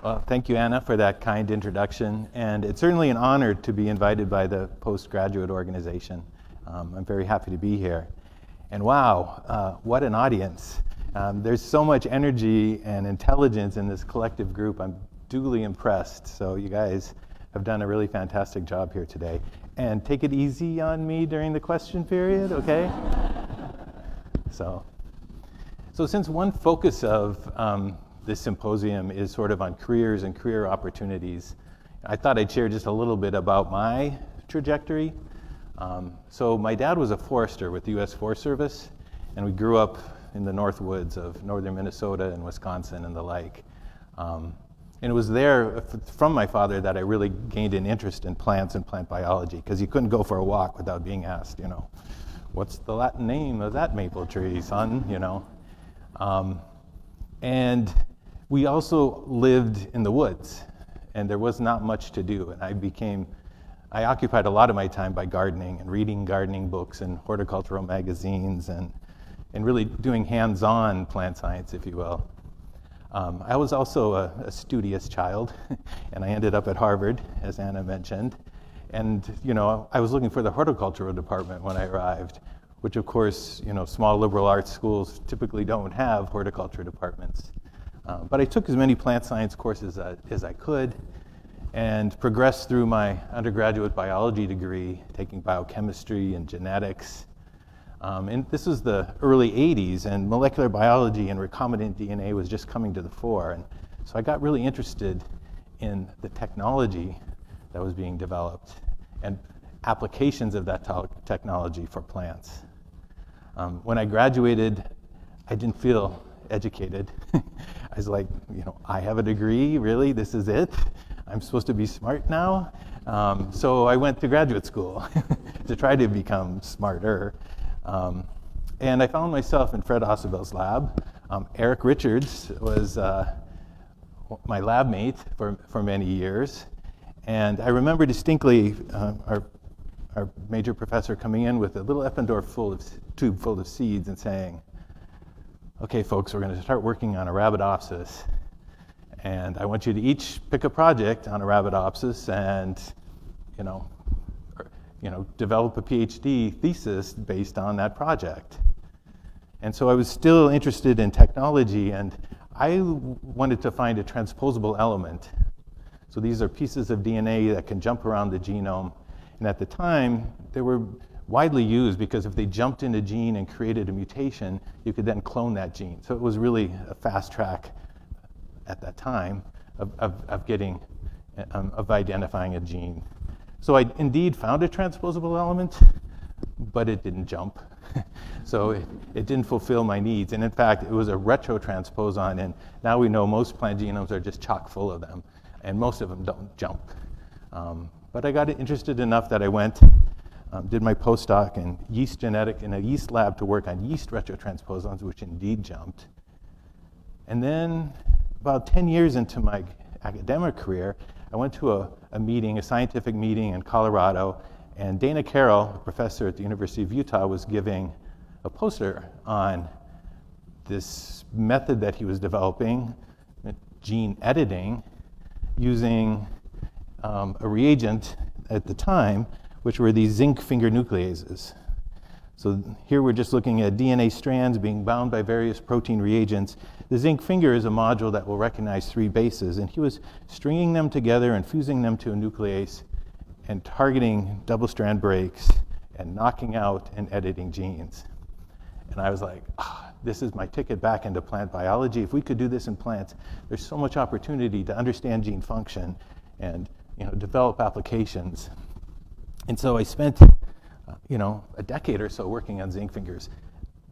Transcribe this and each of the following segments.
Well, thank you, Anna, for that kind introduction. And it's certainly an honor to be invited by the postgraduate organization. I'm very happy to be here. And wow, what an audience. There's so much energy and intelligence in this collective group. I'm duly impressed. So you guys have done a really fantastic job here today. And take it easy on me during the question period, okay? So since one focus of this symposium is sort of on careers and career opportunities, I thought I'd share just a little bit about my trajectory. So my dad was a forester with the U.S. Forest Service, and we grew up in the north woods of northern Minnesota and Wisconsin and the like. And it was there from my father that I really gained an interest in plants and plant biology, because you couldn't go for a walk without being asked, what's the Latin name of that maple tree, son, And we also lived in the woods, and there was not much to do. And I occupied a lot of my time by gardening and reading gardening books and horticultural magazines and really doing hands-on plant science, if you will. I was also a studious child, and I ended up at Harvard, as Anna mentioned. And, I was looking for the horticultural department when I arrived, which of course, small liberal arts schools typically don't have horticulture departments. But I took as many plant science courses as I could and progressed through my undergraduate biology degree, taking biochemistry and genetics. And this was the early 80s, and molecular biology and recombinant DNA was just coming to the fore. And so I got really interested in the technology that was being developed and applications of that technology for plants. When I graduated, I didn't feel educated. I was like, I have a degree, really? This is it? I'm supposed to be smart now? So I went to graduate school to try to become smarter. And I found myself in Fred Ossibel's lab. Eric Richards was my lab mate for many years. And I remember distinctly our major professor coming in with a little Eppendorf tube full of seeds and saying, okay, folks, we're going to start working on Arabidopsis. And I want you to each pick a project on Arabidopsis and, develop a PhD thesis based on that project. And so I was still interested in technology, and I wanted to find a transposable element. So these are pieces of DNA that can jump around the genome. And at the time, they were widely used because if they jumped in a gene and created a mutation, you could then clone that gene. So it was really a fast track at that time of identifying a gene. So I indeed found a transposable element, but it didn't jump. So it didn't fulfill my needs. And in fact, it was a retrotransposon, and now we know most plant genomes are just chock full of them, and most of them don't jump. But I got interested enough that I went, did my postdoc in yeast genetic in a yeast lab to work on yeast retrotransposons, which indeed jumped. And then about 10 years into my academic career, I went to a scientific meeting in Colorado, and Dana Carroll, a professor at the University of Utah, was giving a poster on this method that he was developing, gene editing, using a reagent at the time, which were these zinc finger nucleases. So here we're just looking at DNA strands being bound by various protein reagents. The zinc finger is a module that will recognize 3 bases, and he was stringing them together and fusing them to a nuclease and targeting double-strand breaks and knocking out and editing genes. And I was like, this is my ticket back into plant biology. If we could do this in plants, there's so much opportunity to understand gene function and develop applications. And so I spent a decade or so working on zinc fingers.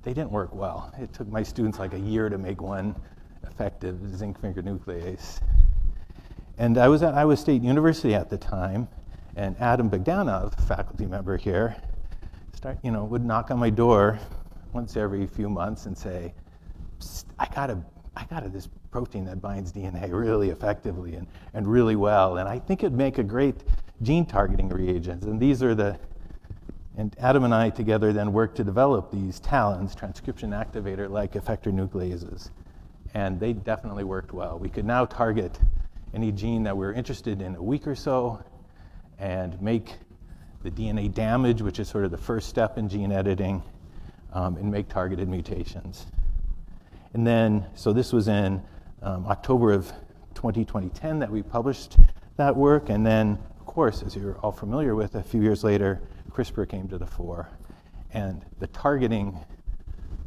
They didn't work well. It took my students like a year to make one effective zinc finger nuclease. And I was at Iowa State University at the time, and Adam Bogdanov, faculty member here, would knock on my door once every few months and say, I got this protein that binds DNA really effectively and really well, and I think it'd make a great gene targeting reagent. And Adam and I together then worked to develop these TALENs, transcription activator-like effector nucleases. And they definitely worked well. We could now target any gene that we're interested in a week or so and make the DNA damage, which is sort of the first step in gene editing, and make targeted mutations. And then, so this was in October of 2010 that we published that work. And then, of course, as you're all familiar with, a few years later, CRISPR came to the fore. And the targeting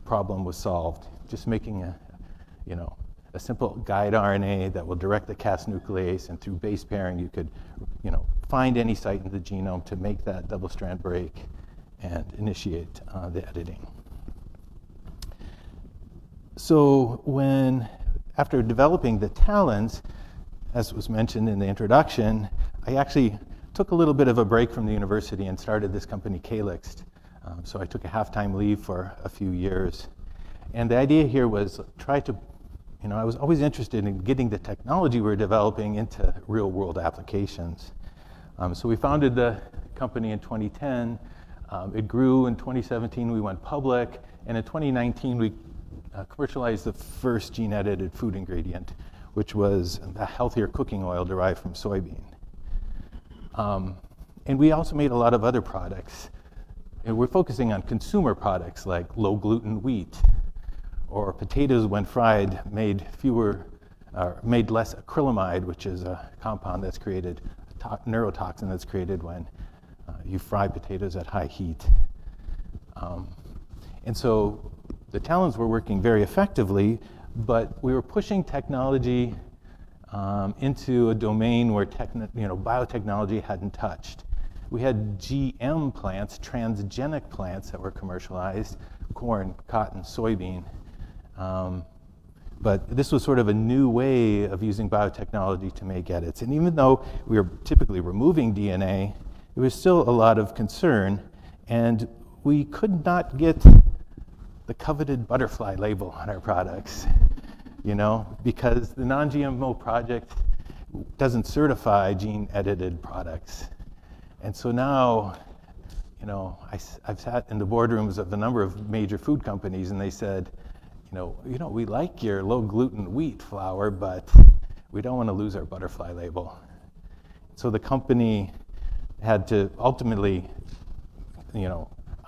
problem was solved. Just making a simple guide RNA that will direct the Cas nuclease, and through base pairing, you could find any site in the genome to make that double-strand break and initiate the editing. So after developing the talons, as was mentioned in the introduction, I actually took a little bit of a break from the university and started this company, Calyxt. So I took a half-time leave for a few years. And the idea here was try to, I was always interested in getting the technology we're developing into real-world applications. So we founded the company in 2010. It grew in 2017. We went public. And in 2019, we commercialized the first gene-edited food ingredient, which was a healthier cooking oil derived from soybean. And we also made a lot of other products. And we're focusing on consumer products like low-gluten wheat, or potatoes when fried made less acrylamide, which is a compound that's created, neurotoxin that's created when you fry potatoes at high heat. And so the talons were working very effectively, but we were pushing technology into a domain where biotechnology hadn't touched. We had GM plants, transgenic plants that were commercialized, corn, cotton, soybean. But this was sort of a new way of using biotechnology to make edits. And even though we were typically removing DNA, there was still a lot of concern, and we could not get the coveted butterfly label on our products, because the non-GMO project doesn't certify gene-edited products. And so now, I've sat in the boardrooms of a number of major food companies, and they said, we like your low-gluten wheat flour, but we don't want to lose our butterfly label. So the company had to ultimately,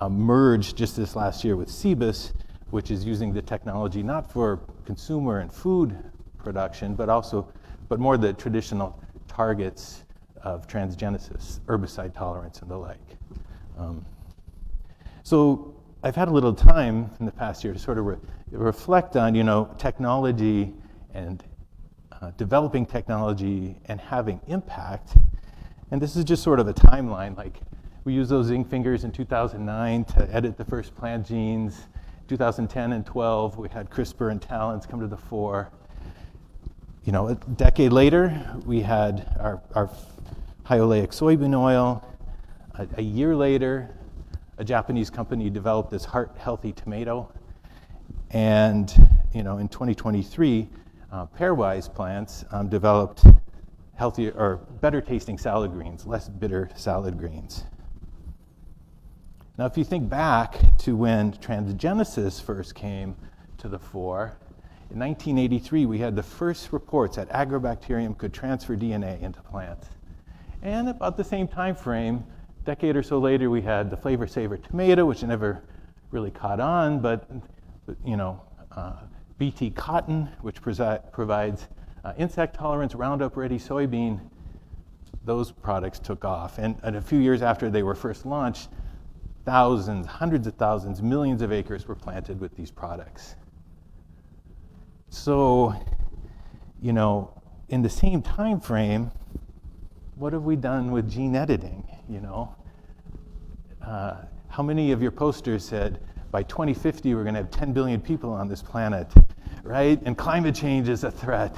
merge just this last year with Cebus, which is using the technology not for consumer and food production, but more the traditional targets of transgenesis, herbicide tolerance, and the like. So I've had a little time in the past year to sort of reflect on, technology and developing technology and having impact. And this is just sort of a timeline. Like, we used those zinc fingers in 2009 to edit the first plant genes. 2010 and 12, we had CRISPR and talons come to the fore. A decade later, we had our high oleic soybean oil. A year later, a Japanese company developed this heart-healthy tomato. And in 2023, pairwise plants developed healthier or better-tasting salad greens, less bitter salad greens. Now, if you think back to when transgenesis first came to the fore, in 1983, we had the first reports that agrobacterium could transfer DNA into plants. And about the same time frame, a decade or so later, we had the flavor saver tomato, which never really caught on, but BT cotton, which provides insect tolerance, Roundup Ready soybean, those products took off. And a few years after they were first launched, thousands, hundreds of thousands, millions of acres were planted with these products. So, in the same time frame, what have we done with gene editing? How many of your posters said, by 2050, we're going to have 10 billion people on this planet, right? And climate change is a threat.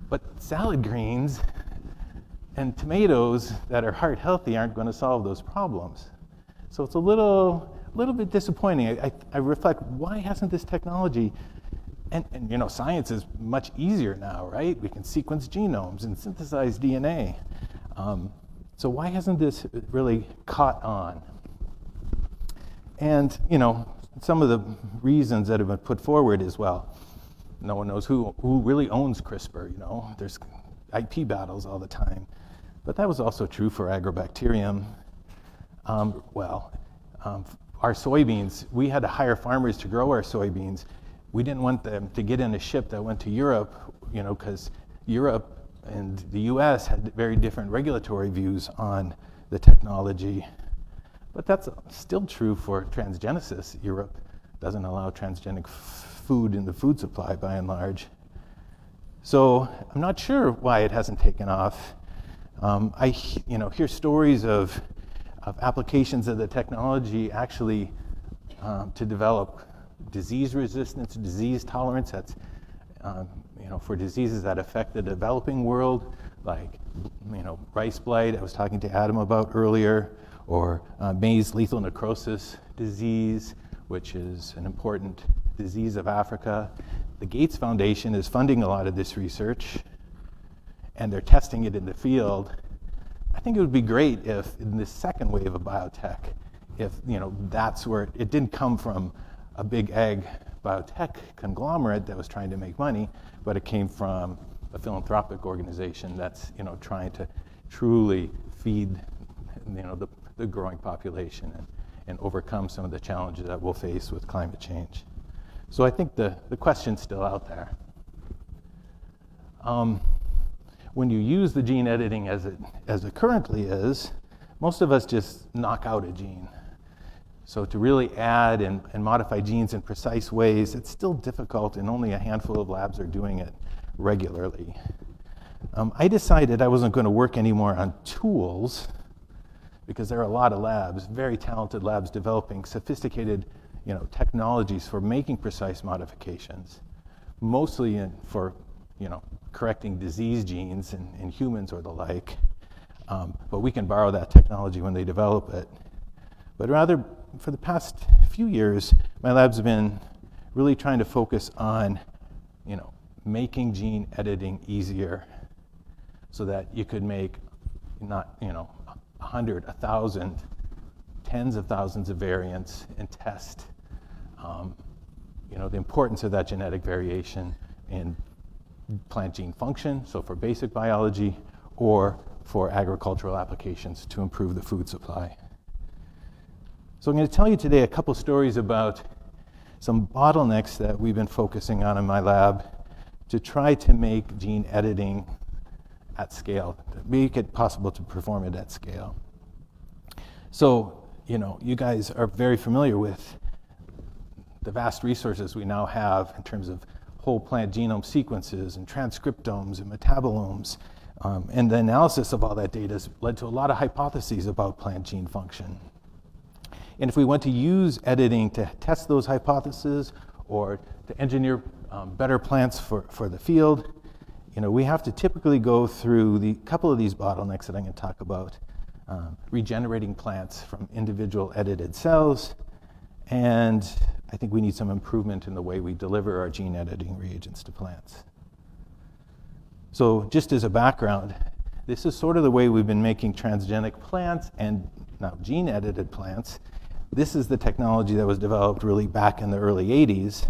But salad greens and tomatoes that are heart healthy aren't going to solve those problems. So it's a little bit disappointing. I reflect, why hasn't this technology, and science is much easier now, right? We can sequence genomes and synthesize DNA. So why hasn't this really caught on? And, some of the reasons that have been put forward is, well, no one knows who really owns CRISPR, There's IP battles all the time. But that was also true for agrobacterium. Our soybeans, we had to hire farmers to grow our soybeans. We didn't want them to get in a ship that went to Europe, because Europe and the US had very different regulatory views on the technology. But that's still true for transgenesis. Europe doesn't allow transgenic food in the food supply by and large. So I'm not sure why it hasn't taken off. I hear stories of applications of the technology actually to develop disease resistance, disease tolerance. That's for diseases that affect the developing world, like rice blight I was talking to Adam about earlier, or maize lethal necrosis disease, which is an important disease of Africa. The Gates Foundation is funding a lot of this research, and they're testing it in the field. I think it would be great if in this second wave of biotech, if that's where it didn't come from a big ag biotech conglomerate that was trying to make money, but it came from a philanthropic organization that's trying to truly feed the growing population and overcome some of the challenges that we'll face with climate change. So I think the question's still out there. When you use the gene editing as it currently is, most of us just knock out a gene. So to really add and modify genes in precise ways, it's still difficult, and only a handful of labs are doing it regularly. I decided I wasn't going to work anymore on tools, because there are a lot of labs, very talented labs, developing sophisticated technologies for making precise modifications, mostly for correcting disease genes in humans or the like. But we can borrow that technology when they develop it. But rather, for the past few years, my labs have been really trying to focus on making gene editing easier, so that you could make not 100, 1,000, tens of thousands of variants and test the importance of that genetic variation in plant gene function, so for basic biology, or for agricultural applications to improve the food supply. So I'm going to tell you today a couple stories about some bottlenecks that we've been focusing on in my lab to try to make gene editing at scale, to make it possible to perform it at scale. So, you guys are very familiar with the vast resources we now have in terms of whole plant genome sequences and transcriptomes and metabolomes. And the analysis of all that data has led to a lot of hypotheses about plant gene function. And if we want to use editing to test those hypotheses or to engineer better plants for the field, we have to typically go through the couple of these bottlenecks that I'm going to talk about. Regenerating plants from individual edited cells, and I think we need some improvement in the way we deliver our gene editing reagents to plants. So just as a background, this is sort of the way we've been making transgenic plants and now gene edited plants. This is the technology that was developed really back in the early 80s.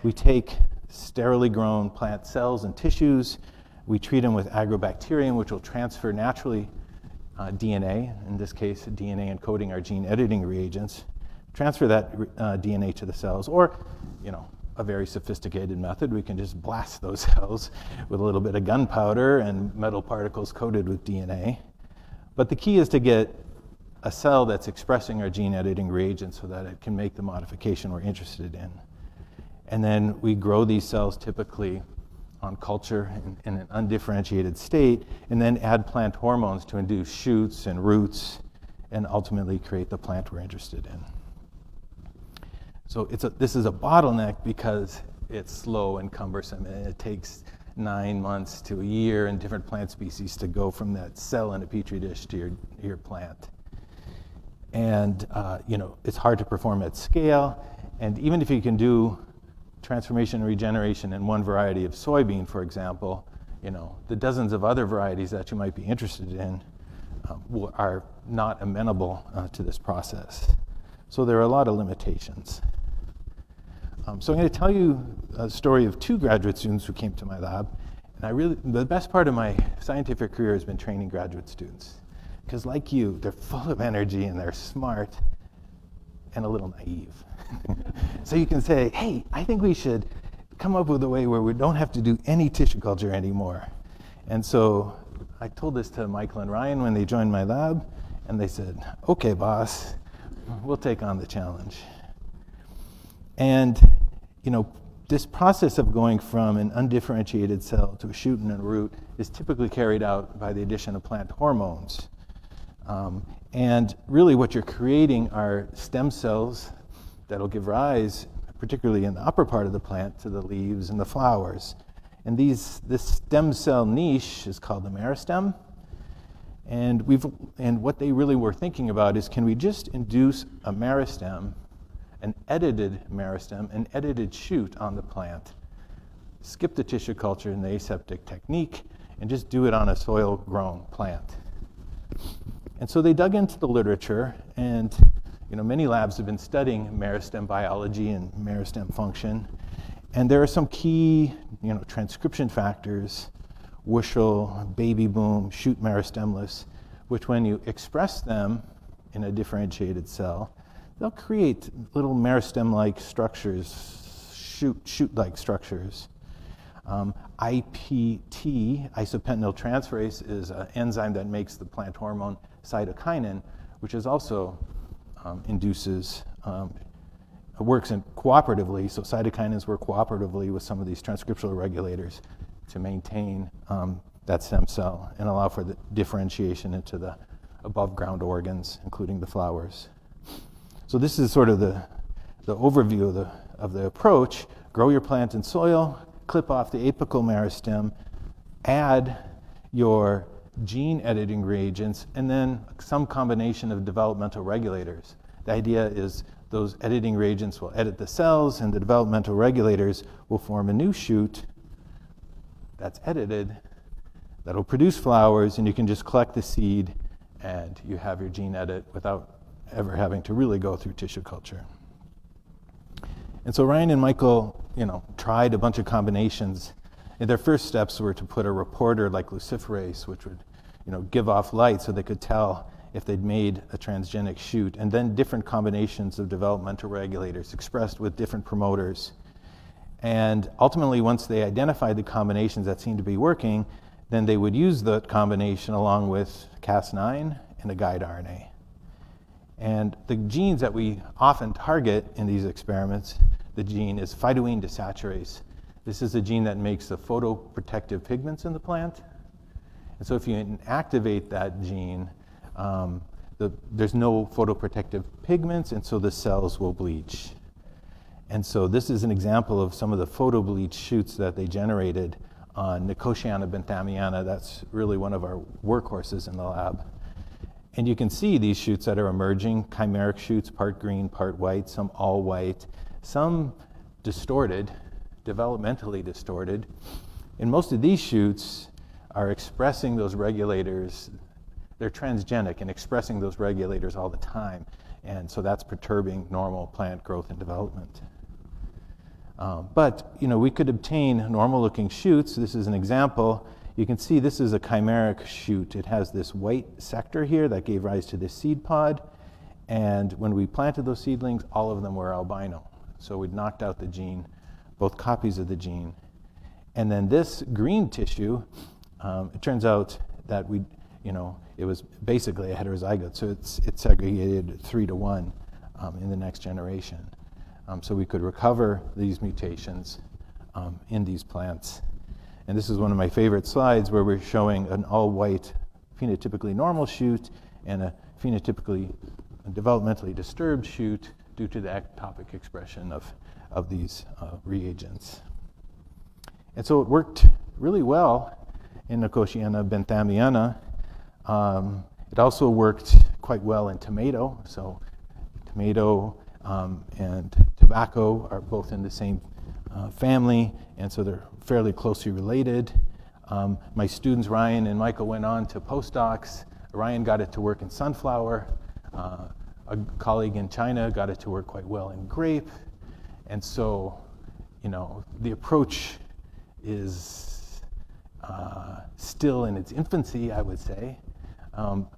We take sterilely grown plant cells and tissues, we treat them with agrobacterium, which will transfer naturally DNA, in this case DNA encoding our gene editing reagents, transfer that DNA to the cells, or a very sophisticated method, we can just blast those cells with a little bit of gunpowder and metal particles coated with DNA. But the key is to get a cell that's expressing our gene editing reagent so that it can make the modification we're interested in. And then we grow these cells typically on culture in an undifferentiated state, and then add plant hormones to induce shoots and roots, and ultimately create the plant we're interested in. So this is a bottleneck because it's slow and cumbersome, and it takes 9 months to a year in different plant species to go from that cell in a petri dish to your plant. And it's hard to perform at scale, and even if you can do transformation and regeneration in one variety of soybean, for example, the dozens of other varieties that you might be interested in are not amenable to this process. So there are a lot of limitations. So I'm going to tell you a story of 2 graduate students who came to my lab. And the best part of my scientific career has been training graduate students. Because like you, they're full of energy and they're smart and a little naive. So you can say, hey, I think we should come up with a way where we don't have to do any tissue culture anymore. And so I told this to Michael and Ryan when they joined my lab, and they said, okay, boss, we'll take on the challenge. And, this process of going from an undifferentiated cell to a shoot and a root is typically carried out by the addition of plant hormones. And really what you're creating are stem cells that'll give rise, particularly in the upper part of the plant, to the leaves and the flowers. And this stem cell niche is called the meristem. And what they really were thinking about is, can we just induce a meristem, an edited meristem, an edited shoot on the plant, skip the tissue culture and the aseptic technique, and just do it on a soil-grown plant. And so they dug into the literature, and many labs have been studying meristem biology and meristem function. And there are some key transcription factors, Wuschel, baby boom, shoot meristemless, which when you express them in a differentiated cell, they'll create little meristem-like structures, shoot-like structures. IPT, isopentenyl transferase, is an enzyme that makes the plant hormone cytokinin, which is also works cooperatively, so cytokinins work cooperatively with some of these transcriptional regulators to maintain that stem cell and allow for the differentiation into the above ground organs, including the flowers. So this is sort of the overview of the approach. Grow your plant in soil, clip off the apical meristem, add your gene editing reagents, and then some combination of developmental regulators. The idea is those editing reagents will edit the cells, and the developmental regulators will form a new shoot that's edited, that'll produce flowers, and you can just collect the seed, and you have your gene edit without ever having to really go through tissue culture. And so Ryan and Michael, tried a bunch of combinations. And their first steps were to put a reporter like luciferase, which would, give off light so they could tell if they'd made a transgenic shoot, and then different combinations of developmental regulators expressed with different promoters. And ultimately, once they identified the combinations that seemed to be working, then they would use that combination along with Cas9 and a guide RNA. And the genes that we often target in these experiments, the gene is phytoene desaturase. This is a gene that makes the photoprotective pigments in the plant. And so if you inactivate that gene, there's no photoprotective pigments, and so the cells will bleach. And so this is an example of some of the photobleach shoots that they generated on Nicotiana benthamiana. That's really one of our workhorses in the lab. And you can see these shoots that are emerging, chimeric shoots, part green, part white, some all white, some distorted, developmentally distorted. And most of these shoots are expressing those regulators. They're transgenic and expressing those regulators all the time. And so that's perturbing normal plant growth and development. But we could obtain normal-looking shoots. This is an example. You can see this is a chimeric shoot. It has this white sector here that gave rise to this seed pod. And when we planted those seedlings, all of them were albino. So we'd knocked out the gene, both copies of the gene. And then this green tissue, it turns out that it was basically a heterozygote. So it segregated 3-to-1 in the next generation. So we could recover these mutations in these plants. And this is one of my favorite slides where we're showing an all-white phenotypically normal shoot and a phenotypically developmentally disturbed shoot due to the ectopic expression of these reagents. And so it worked really well in Nicotiana benthamiana. It also worked quite well in tomato. So tomato and tobacco are both in the same family, and so they're fairly closely related. My students, Ryan and Michael, went on to postdocs. Ryan got it to work in sunflower. A colleague in China got it to work quite well in grape. And so, the approach is still in its infancy, I would say,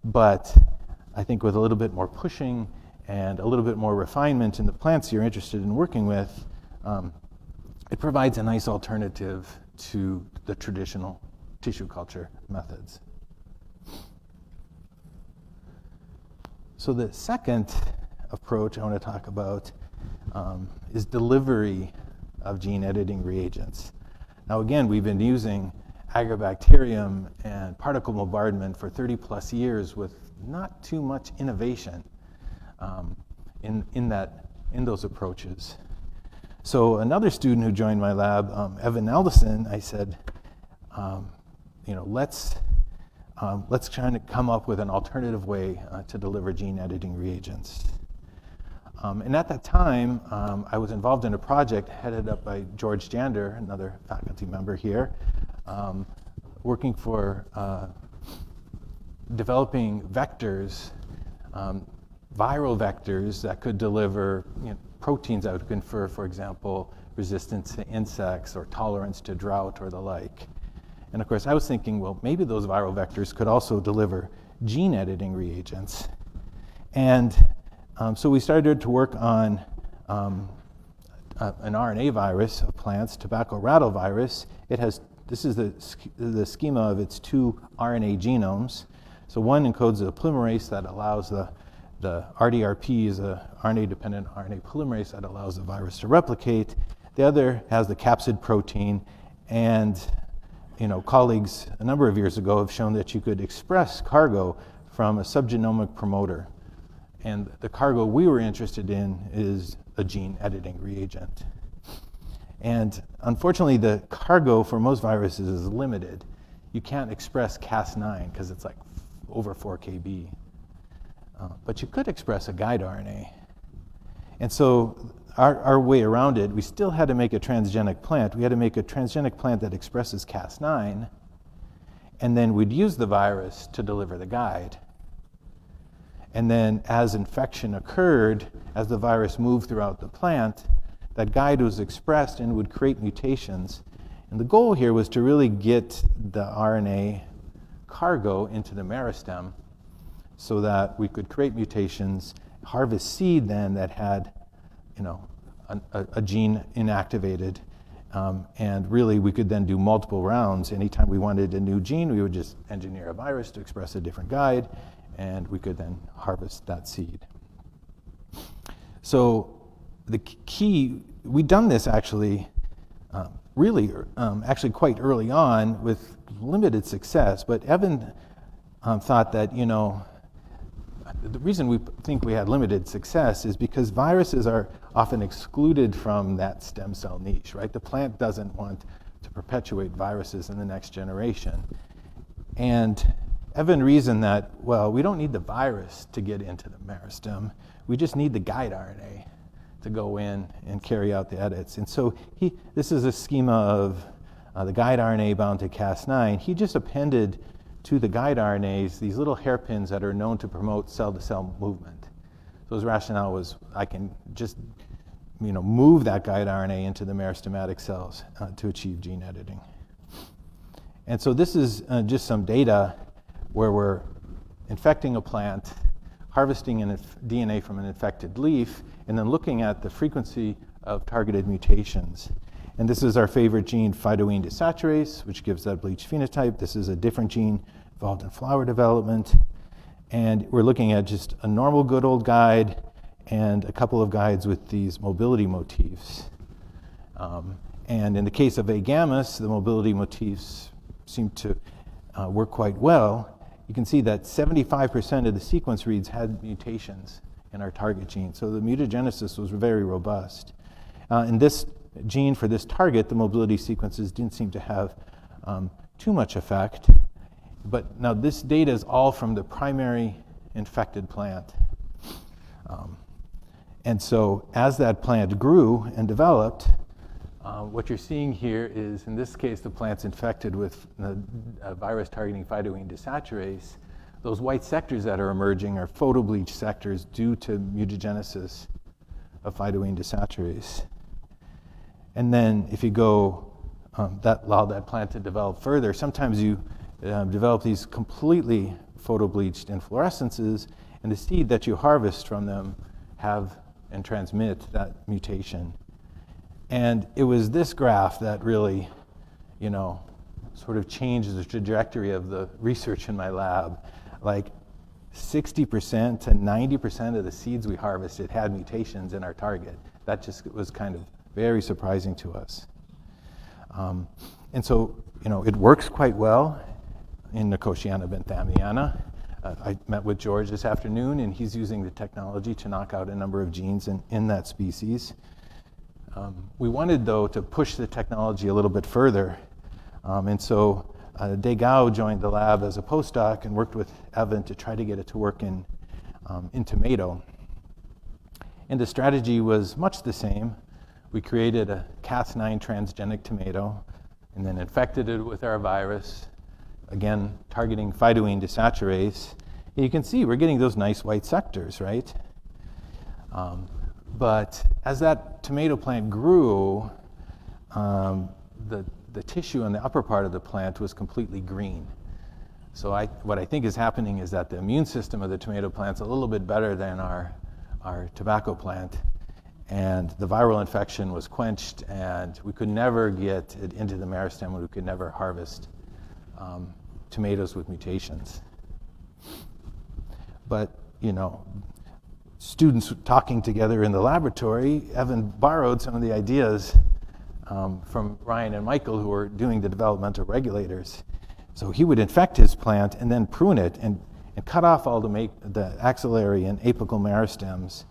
but I think with a little bit more pushing and a little bit more refinement in the plants you're interested in working with, it provides a nice alternative to the traditional tissue culture methods. So the second approach I want to talk about is delivery of gene editing reagents. Now again, we've been using agrobacterium and particle bombardment for 30 plus years with not too much innovation in those approaches. So another student who joined my lab, Evan Alderson, I said, let's try to come up with an alternative way to deliver gene editing reagents. And at that time, I was involved in a project headed up by George Jander, another faculty member here, working for developing vectors, viral vectors that could deliver proteins that would confer, for example, resistance to insects or tolerance to drought or the like. And of course, I was thinking, well, maybe those viral vectors could also deliver gene editing reagents. And so we started to work on an RNA virus of plants, tobacco rattle virus. This is the schema of its two RNA genomes. So one encodes a polymerase that allows the RDRP is a RNA-dependent RNA polymerase that allows the virus to replicate. The other has the capsid protein, and colleagues a number of years ago have shown that you could express cargo from a subgenomic promoter. And the cargo we were interested in is a gene editing reagent. And unfortunately, the cargo for most viruses is limited. You can't express Cas9 because it's like over 4 kb. But you could express a guide RNA. And so our way around it, we still had to make a transgenic plant. We had to make a transgenic plant that expresses Cas9, and then we'd use the virus to deliver the guide. And then as infection occurred, as the virus moved throughout the plant, that guide was expressed and would create mutations. And the goal here was to really get the RNA cargo into the meristem so that we could create mutations, harvest seed then that had a gene inactivated, and really we could then do multiple rounds. Anytime we wanted a new gene, we would just engineer a virus to express a different guide, and we could then harvest that seed. So the key, we'd done this actually actually quite early on with limited success, but Evan thought that, the reason we think we had limited success is because viruses are often excluded from that stem cell niche, right? The plant doesn't want to perpetuate viruses in the next generation. And Evan reasoned that, well, we don't need the virus to get into the meristem. We just need the guide RNA to go in and carry out the edits. And so this is a schema of the guide RNA bound to Cas9. He just appended to the guide RNAs these little hairpins that are known to promote cell-to-cell movement. So his rationale was I can just move that guide RNA into the meristematic cells to achieve gene editing. And so this is just some data where we're infecting a plant, harvesting DNA from an infected leaf, and then looking at the frequency of targeted mutations. And this is our favorite gene, phytoene desaturase, which gives that bleach phenotype. This is a different gene involved in flower development. And we're looking at just a normal good old guide and a couple of guides with these mobility motifs. And in the case of A gammas, the mobility motifs seem to work quite well. You can see that 75% of the sequence reads had mutations in our target gene. So the mutagenesis was very robust. In this gene for this target, the mobility sequences didn't seem to have too much effect. But now this data is all from the primary infected plant. And so as that plant grew and developed, what you're seeing here is, in this case, the plant's infected with a virus targeting phytoene desaturase. Those white sectors that are emerging are photobleach sectors due to mutagenesis of phytoene desaturase. And then if you go that allowed that plant to develop further. Sometimes you develop these completely photobleached inflorescences, and the seed that you harvest from them have and transmit that mutation. And it was this graph that really, sort of changed the trajectory of the research in my lab. Like 60% to 90% of the seeds we harvested had mutations in our target. That just was kind of very surprising to us. And so, it works quite well in Nicotiana benthamiana. I met with George this afternoon, and he's using the technology to knock out a number of genes in that species. We wanted, though, to push the technology a little bit further. And so Degao joined the lab as a postdoc and worked with Evan to try to get it to work in tomato. And the strategy was much the same. We created a Cas9 transgenic tomato and then infected it with our virus, again, targeting phytoene desaturase. And you can see we're getting those nice white sectors, right? But as that tomato plant grew, the tissue in the upper part of the plant was completely green. So what I think is happening is that the immune system of the tomato plant's a little bit better than our tobacco plant, and the viral infection was quenched, and we could never get it into the meristem, and we could never harvest tomatoes with mutations. But, students talking together in the laboratory, Evan borrowed some of the ideas from Ryan and Michael, who were doing the developmental regulators. So he would infect his plant and then prune it and cut off all the axillary and apical meristems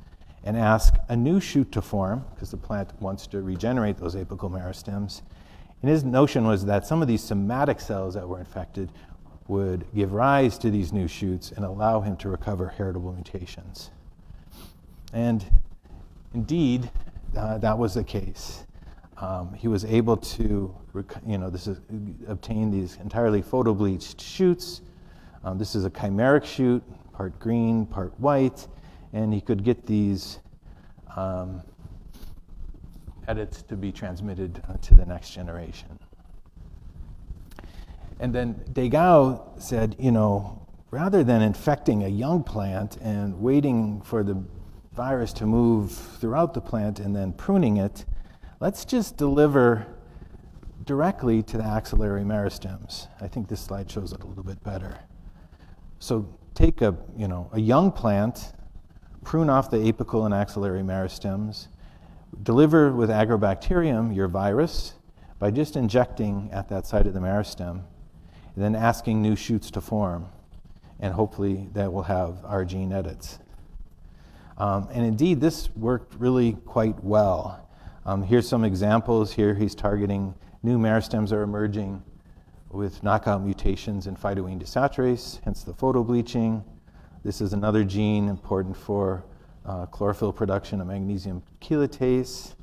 and ask a new shoot to form, because the plant wants to regenerate those apical meristems. And his notion was that some of these somatic cells that were infected would give rise to these new shoots and allow him to recover heritable mutations. And indeed, that was the case. He was able to, obtain these entirely photobleached shoots. This is a chimeric shoot, part green, part white, and he could get these edits to be transmitted to the next generation. And then Degao said, rather than infecting a young plant and waiting for the virus to move throughout the plant and then pruning it, let's just deliver directly to the axillary meristems. I think this slide shows it a little bit better. So take a young plant, prune off the apical and axillary meristems, deliver with agrobacterium your virus by just injecting at that site of the meristem, and then asking new shoots to form. And hopefully that will have our gene edits. And indeed, this worked really quite well. Here's some examples. Here he's targeting new meristems are emerging with knockout mutations in phytoene desaturase, hence the photobleaching. This is another gene important for chlorophyll production of magnesium chelatase.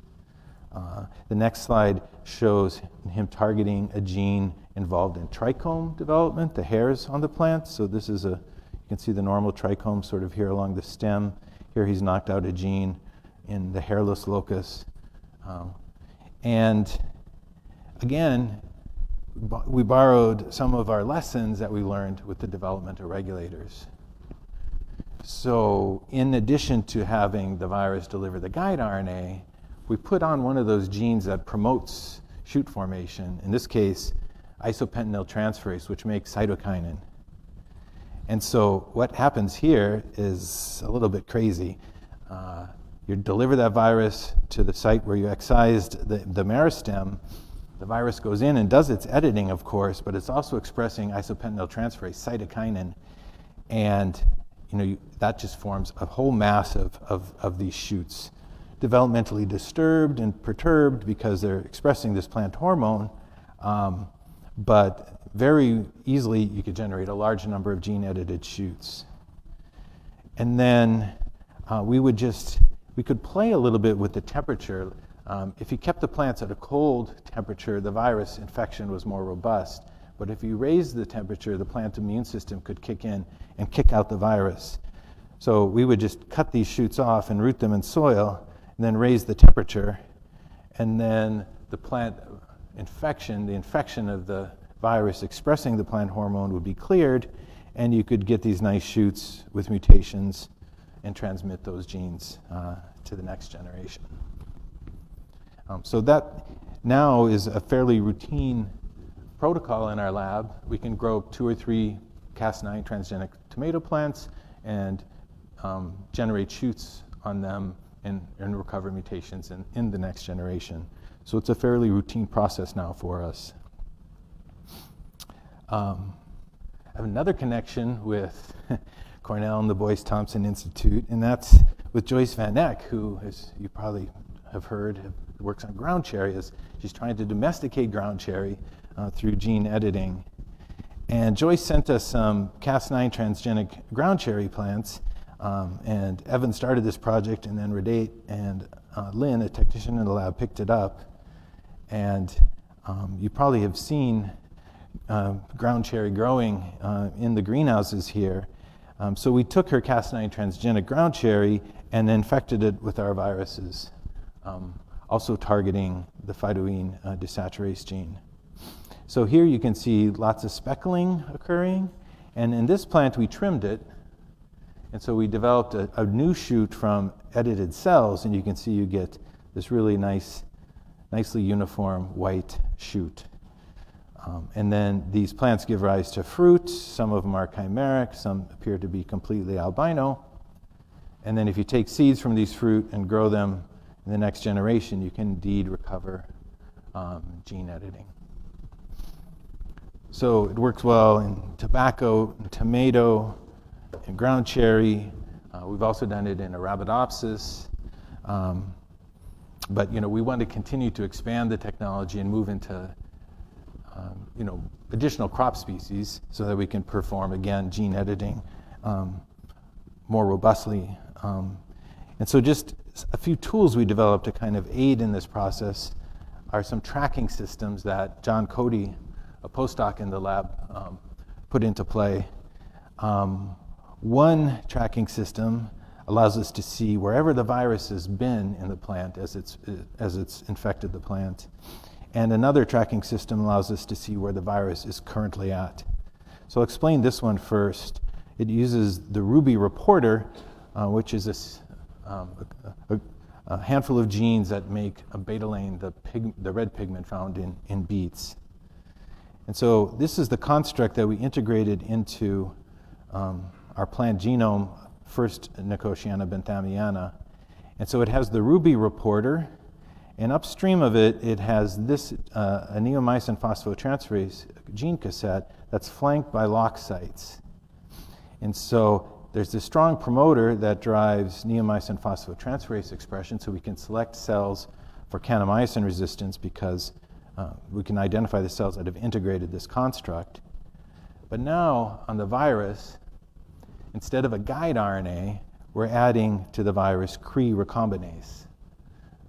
The next slide shows him targeting a gene involved in trichome development, the hairs on the plant. So this is you can see the normal trichome sort of here along the stem. Here he's knocked out a gene in the hairless locus. And again, we borrowed some of our lessons that we learned with the developmental regulators. So in addition to having the virus deliver the guide RNA, we put on one of those genes that promotes shoot formation, in this case, isopentenyl transferase, which makes cytokinin. And so what happens here is a little bit crazy. You deliver that virus to the site where you excised the meristem. The virus goes in and does its editing, of course, but it's also expressing isopentenyl transferase, cytokinin, and that just forms a whole mass of these shoots, developmentally disturbed and perturbed because they're expressing this plant hormone, but very easily you could generate a large number of gene-edited shoots. And then we could play a little bit with the temperature. If you kept the plants at a cold temperature, the virus infection was more robust. But if you raise the temperature, the plant immune system could kick in and kick out the virus. So we would just cut these shoots off and root them in soil, and then raise the temperature, and then the plant infection, the infection of the virus expressing the plant hormone would be cleared, and you could get these nice shoots with mutations and transmit those genes to the next generation. So that now is a fairly routine protocol in our lab. We can grow 2 or 3 Cas9 transgenic tomato plants and generate shoots on them and recover mutations in the next generation. So it's a fairly routine process now for us. I have another connection with Cornell and the Boyce Thompson Institute, and that's with Joyce Van Eck, who, as you probably have heard, works on ground cherry. She's trying to domesticate ground cherry through gene editing. And Joyce sent us some Cas9 transgenic ground cherry plants, and Evan started this project, and then Radate and Lynn, a technician in the lab, picked it up. And you probably have seen ground cherry growing in the greenhouses here. So we took her Cas9 transgenic ground cherry and infected it with our viruses, also targeting the phytoene desaturase gene. So here you can see lots of speckling occurring, and in this plant we trimmed it, and so we developed a new shoot from edited cells, and you can see you get this really nicely uniform white shoot. And then these plants give rise to fruit. Some of them are chimeric, some appear to be completely albino. And then if you take seeds from these fruit and grow them in the next generation, you can indeed recover gene editing. So it works well in tobacco, in tomato, in ground cherry. We've also done it in Arabidopsis. But we want to continue to expand the technology and move into additional crop species so that we can perform, again, gene editing more robustly. And so just a few tools we developed to kind of aid in this process are some tracking systems that John Cody, a postdoc in the lab, put into play. One tracking system allows us to see wherever the virus has been in the plant as it's infected the plant. And another tracking system allows us to see where the virus is currently at. So I'll explain this one first. It uses the Ruby reporter, which is a handful of genes that make a betalain, the red pigment found in beets. And so this is the construct that we integrated into our plant genome, first Nicotiana benthamiana. And so it has the Ruby reporter, and upstream of it, it has this a neomycin phosphotransferase gene cassette that's flanked by lock sites. And so there's this strong promoter that drives neomycin phosphotransferase expression, so we can select cells for kanamycin resistance because we can identify the cells that have integrated this construct. But now on the virus, instead of a guide RNA, we're adding to the virus Cre recombinase.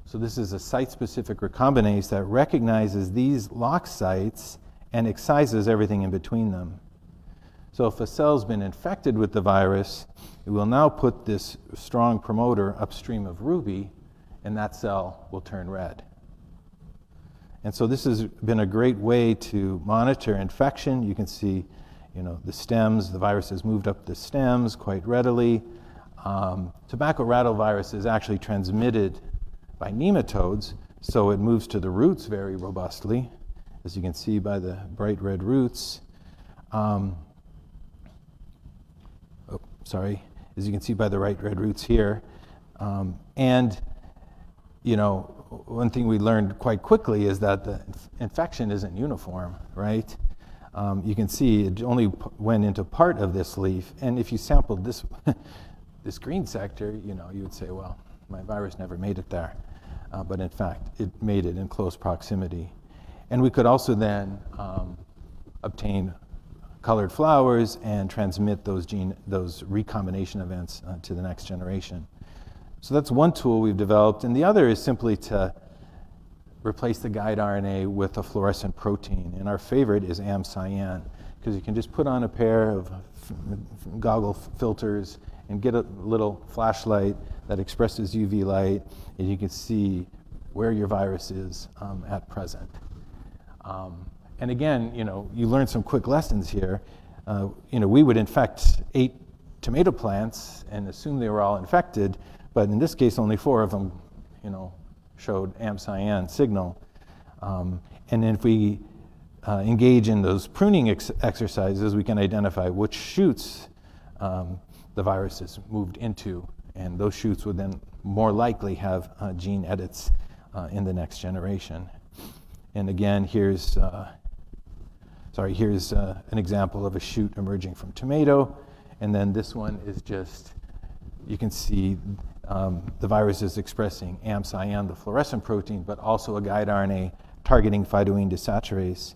So this is a site-specific recombinase that recognizes these lock sites and excises everything in between them. So if a cell's been infected with the virus, it will now put this strong promoter upstream of Ruby, and that cell will turn red. And so this has been a great way to monitor infection. You can see, the stems, the virus has moved up the stems quite readily. Tobacco rattle-virus is actually transmitted by nematodes, so it moves to the roots very robustly, as you can see by the bright red roots. As you can see by the bright red roots here. And one thing we learned quite quickly is that the infection isn't uniform, right? You can see it only went into part of this leaf, and if you sampled this this green sector, you would say, well, my virus never made it there. But in fact, it made it in close proximity. And we could also then obtain colored flowers and transmit those recombination events to the next generation. So that's one tool we've developed, and the other is simply to replace the guide RNA with a fluorescent protein. And our favorite is AmCyan, because you can just put on a pair of goggle filters and get a little flashlight that expresses UV light, and you can see where your virus is at present. And again, you learn some quick lessons here. We would infect 8 tomato plants and assume they were all infected, but in this case, only 4 of them, showed AMP-cyan signal. And if we engage in those pruning exercises, we can identify which shoots the virus is moved into, and those shoots would then more likely have gene edits in the next generation. And again, here's an example of a shoot emerging from tomato, and then this one is just, you can see the virus is expressing AMP-cyan, the fluorescent protein, but also a guide RNA targeting phytoene desaturase.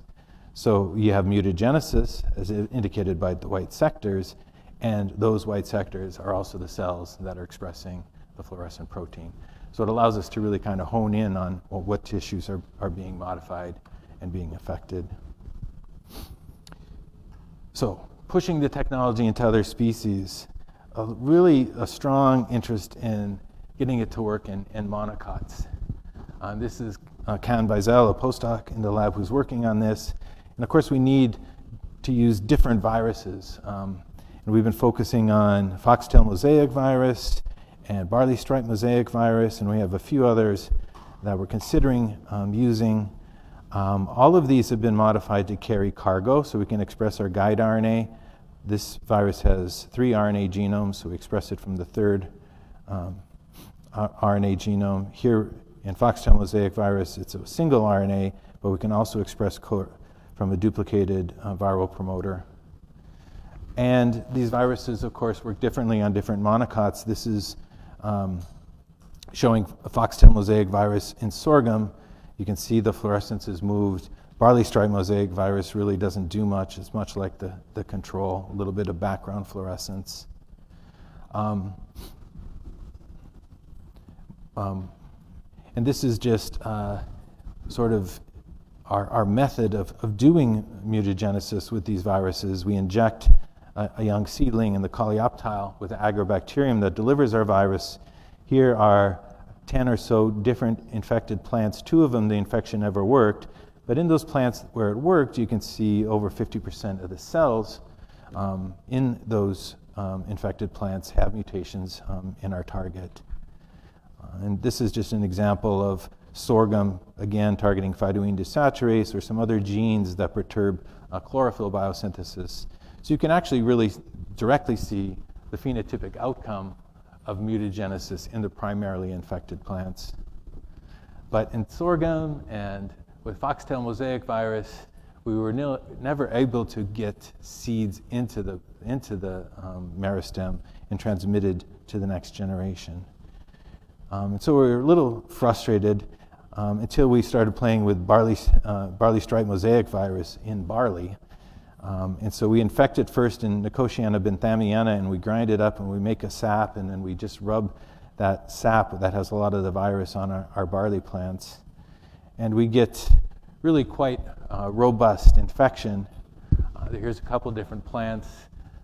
So you have mutagenesis, as indicated by the white sectors, and those white sectors are also the cells that are expressing the fluorescent protein. So it allows us to really kind of hone in on what tissues are being modified and being affected. So pushing the technology into other species, really a strong interest in getting it to work in monocots. This is Can Bizel, a postdoc in the lab who's working on this. And of course, we need to use different viruses. And we've been focusing on foxtail mosaic virus and barley stripe mosaic virus, and we have a few others that we're considering using. All of these have been modified to carry cargo, so we can express our guide RNA. This virus has 3 RNA genomes, so we express it from the 3rd RNA genome. Here in foxtail mosaic virus, it's a single RNA, but we can also express from a duplicated viral promoter. And these viruses, of course, work differently on different monocots. This is showing a foxtail mosaic virus in sorghum. You can see the fluorescence is moved. Barley stripe mosaic virus really doesn't do much. It's much like the control, a little bit of background fluorescence. And this is just sort of our method of doing mutagenesis with these viruses. We inject a young seedling in the coleoptile with an agrobacterium that delivers our virus. Here are 10 or so different infected plants. 2 of them, the infection never worked. But in those plants where it worked, you can see over 50% of the cells in those infected plants have mutations in our target. And this is just an example of sorghum, again, targeting phytoene desaturase or some other genes that perturb chlorophyll biosynthesis. So you can actually really directly see the phenotypic outcome of mutagenesis in the primarily infected plants. But in sorghum and with foxtail mosaic virus, we were never able to get seeds into the meristem and transmitted to the next generation. And so we were a little frustrated until we started playing with barley stripe mosaic virus in barley. And so we infect it first in Nicotiana benthamiana, and we grind it up and we make a sap, and then we just rub that sap that has a lot of the virus on our barley plants. And we get really quite robust infection. Here's a couple different plants.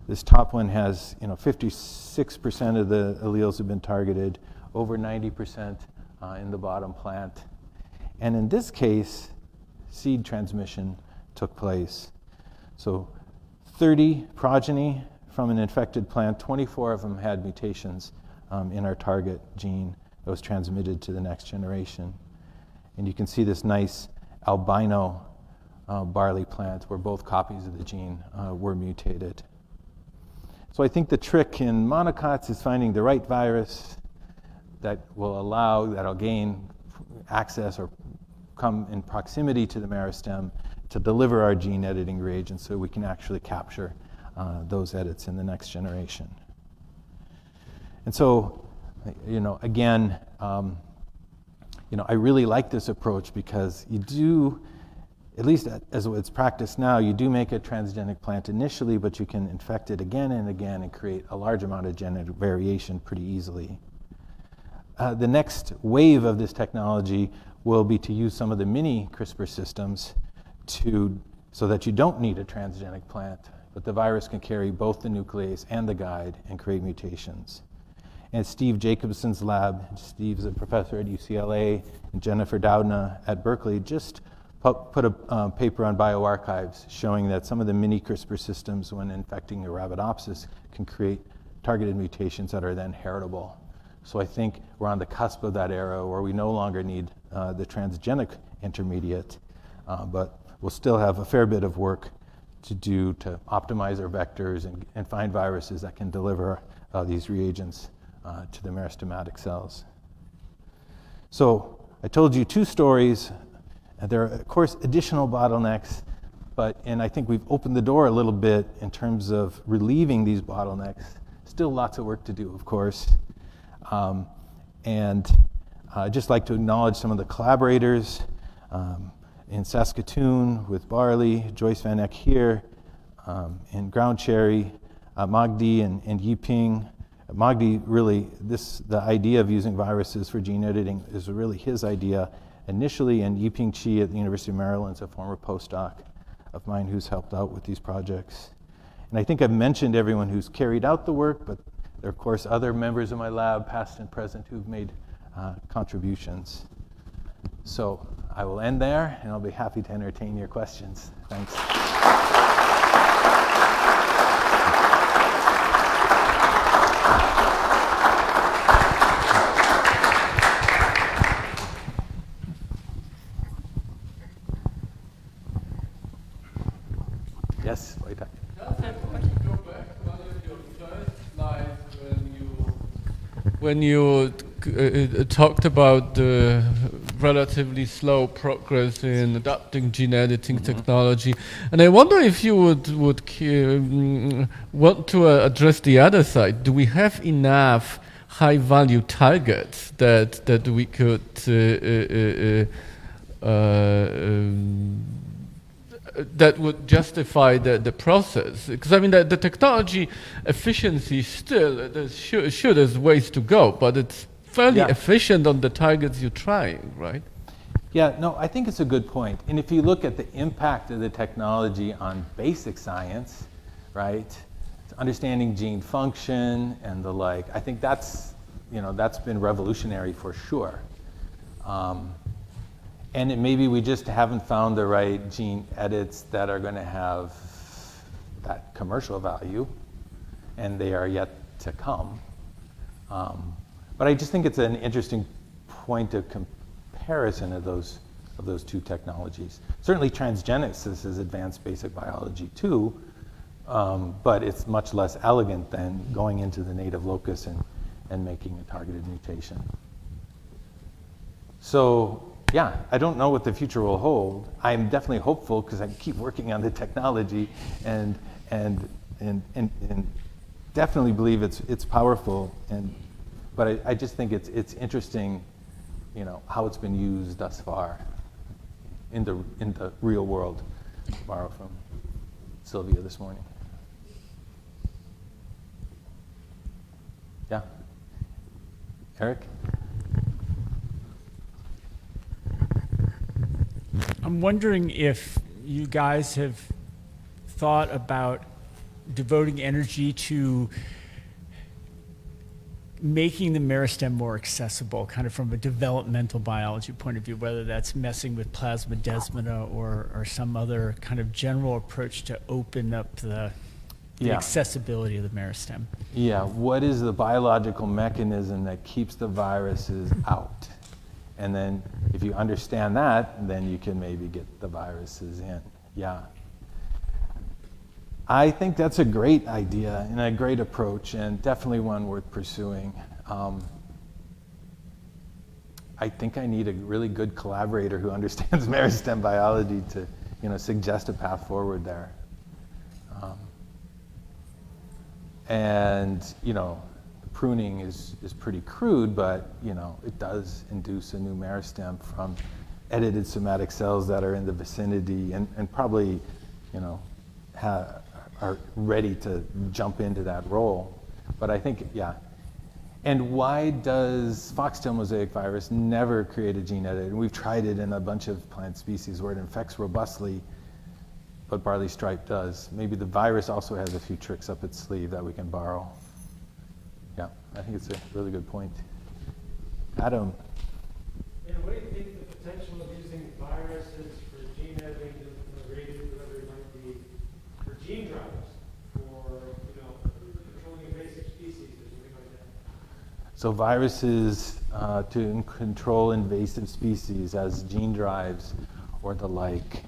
This top one has 56% of the alleles have been targeted, over 90% in the bottom plant. And in this case, seed transmission took place. So 30 progeny from an infected plant, 24 of them had mutations in our target gene that was transmitted to the next generation. And you can see this nice albino barley plant where both copies of the gene were mutated. So I think the trick in monocots is finding the right virus that'll gain access or come in proximity to the meristem to deliver our gene editing reagents so we can actually capture those edits in the next generation. And so, again, I really like this approach because you do, at least as it's practiced now, you do make a transgenic plant initially, but you can infect it again and again and create a large amount of genetic variation pretty easily. The next wave of this technology will be to use some of the mini CRISPR systems so that you don't need a transgenic plant, but the virus can carry both the nuclease and the guide and create mutations. And Steve Jacobson's lab, Steve's a professor at UCLA, and Jennifer Doudna at Berkeley, just put a paper on bioarchives showing that some of the mini CRISPR systems, when infecting Arabidopsis, can create targeted mutations that are then heritable. So I think we're on the cusp of that era where we no longer need the transgenic intermediate, but we'll still have a fair bit of work to do to optimize our vectors and find viruses that can deliver these reagents to the meristematic cells. So I told you 2 stories. There are, of course, additional bottlenecks, and I think we've opened the door a little bit in terms of relieving these bottlenecks. Still lots of work to do, of course. And I'd just like to acknowledge some of the collaborators in Saskatoon with Barley, Joyce Van Eck here, in Ground Cherry, Magdi and Yiping. Magdi really, the idea of using viruses for gene editing is really his idea initially, and Yiping Chi at the University of Maryland is a former postdoc of mine who's helped out with these projects. And I think I've mentioned everyone who's carried out the work, but there are, of course, other members of my lab, past and present, who've made contributions. So I will end there, and I'll be happy to entertain your questions. Thanks. Yes, Voytas. Just have to go back to one of your first slides when you talked about the relatively slow progress in adopting gene editing technology, and I wonder if you would want to address the other side. Do we have enough high-value targets that we could that would justify the process? Because I mean, the technology efficiency still, there's ways to go, but it's fairly efficient on the targets you're trying, right? Yeah, no, I think it's a good point. And if you look at the impact of the technology on basic science, right, understanding gene function and the like, I think that's been revolutionary for sure. And maybe we just haven't found the right gene edits that are going to have that commercial value, and they are yet to come. But I just think it's an interesting point of comparison of those 2 technologies. Certainly transgenesis is advanced basic biology too, but it's much less elegant than going into the native locus and making a targeted mutation. So yeah, I don't know what the future will hold. I'm definitely hopeful because I keep working on the technology and definitely believe it's powerful. But I just think it's interesting, how it's been used thus far in the real world. To borrow from Sylvia this morning. Yeah, Eric. I'm wondering if you guys have thought about devoting energy to making the meristem more accessible, kind of from a developmental biology point of view, whether that's messing with plasmodesmata or some other kind of general approach to open up the accessibility of the meristem. Yeah, what is the biological mechanism that keeps the viruses out? And then if you understand that, then you can maybe get the viruses in. Yeah. I think that's a great idea and a great approach, and definitely one worth pursuing. I think I need a really good collaborator who understands meristem biology to, suggest a path forward there. Pruning is pretty crude, but it does induce a new meristem from edited somatic cells that are in the vicinity and probably are ready to jump into that role. But I think, And why does foxtail mosaic virus never create a gene edit? And we've tried it in a bunch of plant species where it infects robustly, but barley stripe does. Maybe the virus also has a few tricks up its sleeve that we can borrow. Yeah, I think it's a really good point. Adam. And what do you think the potential of using viruses for gene So viruses to control invasive species as gene drives or the like.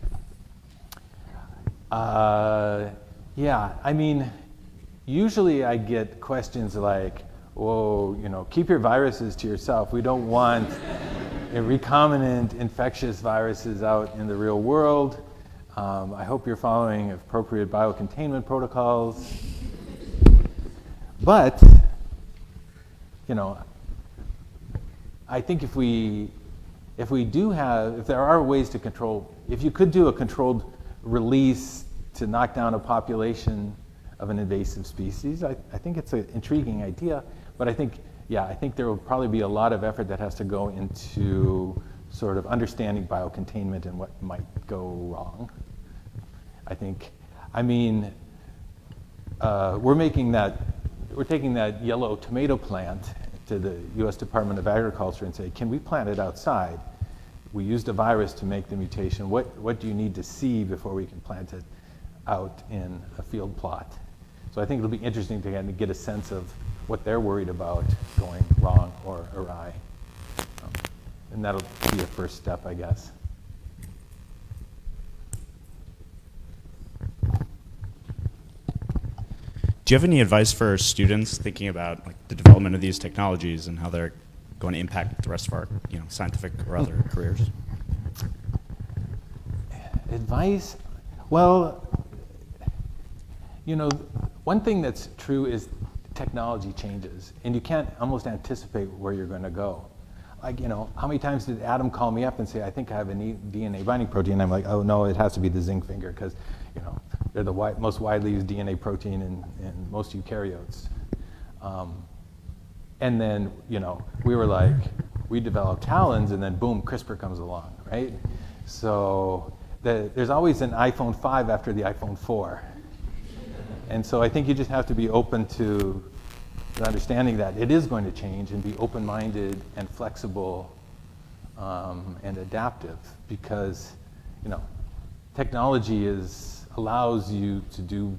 Yeah, I mean, usually I get questions like, whoa, you know, keep your viruses to yourself. We don't want recombinant infectious viruses out in the real world. I hope you're following appropriate biocontainment protocols. But, you know, I think if there are ways to control, if you could do a controlled release to knock down a population of an invasive species, I think it's an intriguing idea. But I think there will probably be a lot of effort that has to go into sort of understanding biocontainment and what might go wrong. We're taking that yellow tomato plant to the US Department of Agriculture and say, can we plant it outside? We used a virus to make the mutation. What do you need to see before we can plant it out in a field plot? So I think it'll be interesting to get a sense of what they're worried about going wrong or awry. And that'll be a first step, I guess. Do you have any advice for students thinking about like the development of these technologies and how they're going to impact the rest of our, you know, scientific or other careers? Advice? Well, you know, one thing that's true is technology changes, and you can't almost anticipate where you're going to go. Like, you know, how many times did Adam call me up and say, I think I have a DNA binding protein? I'm like, oh no, it has to be the zinc finger, because, you know, they're the most widely used DNA protein in most eukaryotes. And then, you know, we developed talons, and then boom, CRISPR comes along, right? So there's always an iPhone 5 after the iPhone 4. And so I think you just have to be open to the understanding that it is going to change, and be open-minded and flexible and adaptive, because, you know, technology allows you to do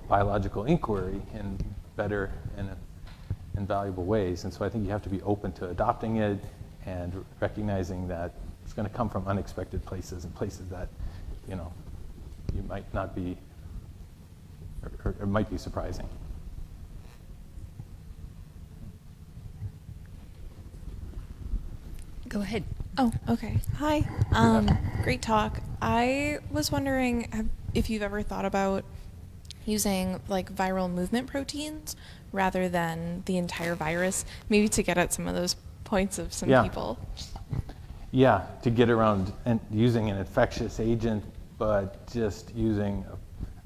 biological inquiry in better and valuable ways. And so I think you have to be open to adopting it and recognizing that it's going to come from unexpected places, and places that, you know, you might not be, or might be surprising. Go ahead. Oh, okay. Hi. Great talk. I was wondering if you've ever thought about using like viral movement proteins rather than the entire virus, maybe to get at some of those points of some people. Yeah, to get around and using an infectious agent, but just using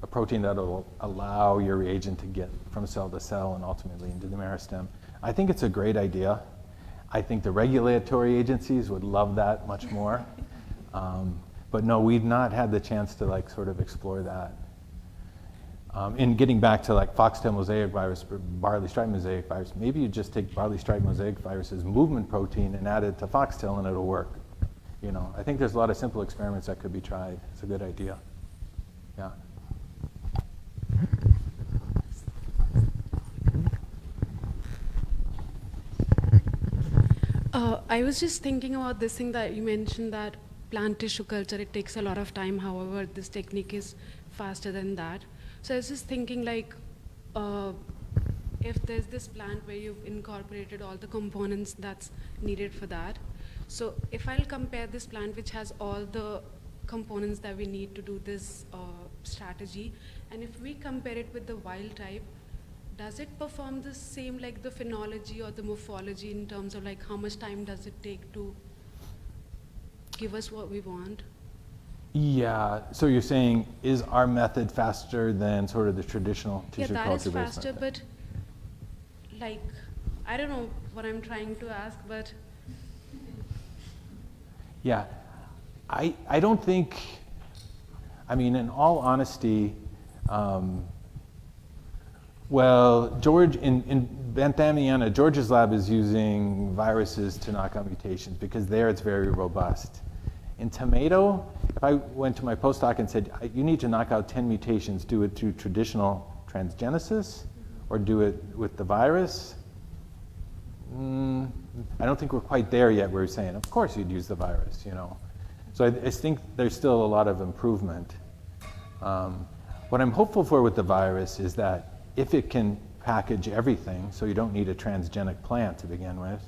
a protein that will allow your reagent to get from cell to cell and ultimately into the meristem. I think it's a great idea. I think the regulatory agencies would love that much more. But no, we've not had the chance to like sort of explore that. In getting back to like foxtail mosaic virus, barley stripe mosaic virus, maybe you just take barley stripe mosaic virus's movement protein and add it to foxtail and it'll work. You know, I think there's a lot of simple experiments that could be tried. It's a good idea. Yeah. I was just thinking about this thing that you mentioned, that plant tissue culture, it takes a lot of time. However, this technique is faster than that. So I was just thinking, like, if there's this plant where you've incorporated all the components that's needed for that. So if I'll compare this plant, which has all the components that we need to do this strategy, and if we compare it with the wild type, does it perform the same, like the phenology or the morphology, in terms of like how much time does it take to give us what we want? Yeah, so you're saying, is our method faster than sort of the traditional tissue culture based method? Yeah, that is faster, but like, I don't know what I'm trying to ask, but. Yeah, I don't think, I mean, in all honesty, well, George, in Banthamiana, George's lab is using viruses to knock out mutations because there it's very robust. In tomato, if I went to my postdoc and said, you need to knock out 10 mutations, do it through traditional transgenesis or do it with the virus, I don't think we're quite there yet. We're saying, of course you'd use the virus, you know. So I think there's still a lot of improvement. What I'm hopeful for with the virus is that if it can package everything, so you don't need a transgenic plant to begin with,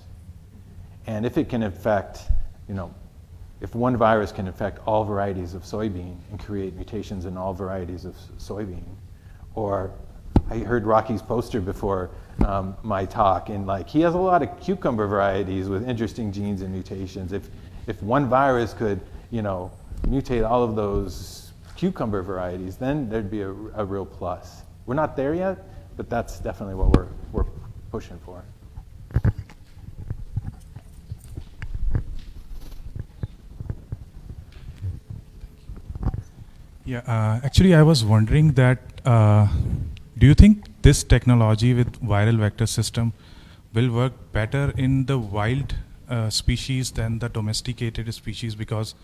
and if it can infect, you know, if one virus can infect all varieties of soybean and create mutations in all varieties of soybean, or I heard Rocky's poster before my talk, and like he has a lot of cucumber varieties with interesting genes and mutations. If one virus could, you know, mutate all of those cucumber varieties, then there'd be a real plus. We're not there yet, but that's definitely what we're pushing for. Yeah, actually, I was wondering that do you think this technology with viral vector system will work better in the wild species than the domesticated species? Because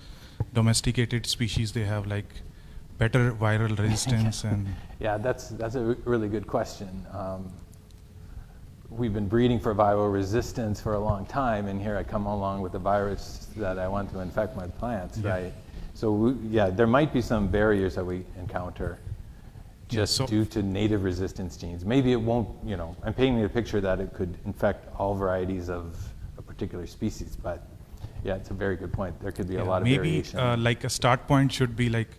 domesticated species, they have like better viral resistance and Yeah, that's a really good question. We've been breeding for viral resistance for a long time, and here I come along with a virus that I want to infect my plants, right? So there might be some barriers that we encounter just due to native resistance genes. Maybe it won't, you know, I'm painting a picture that it could infect all varieties of a particular species, but yeah, it's a very good point. There could be a lot of variation. Maybe like a start point should be like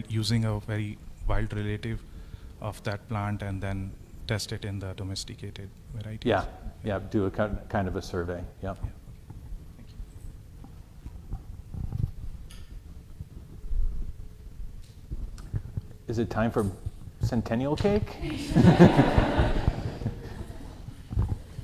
using a very wild relative of that plant and then test it in the domesticated varieties. Yeah, do a kind of a survey, yeah. Is it time for Centennial cake?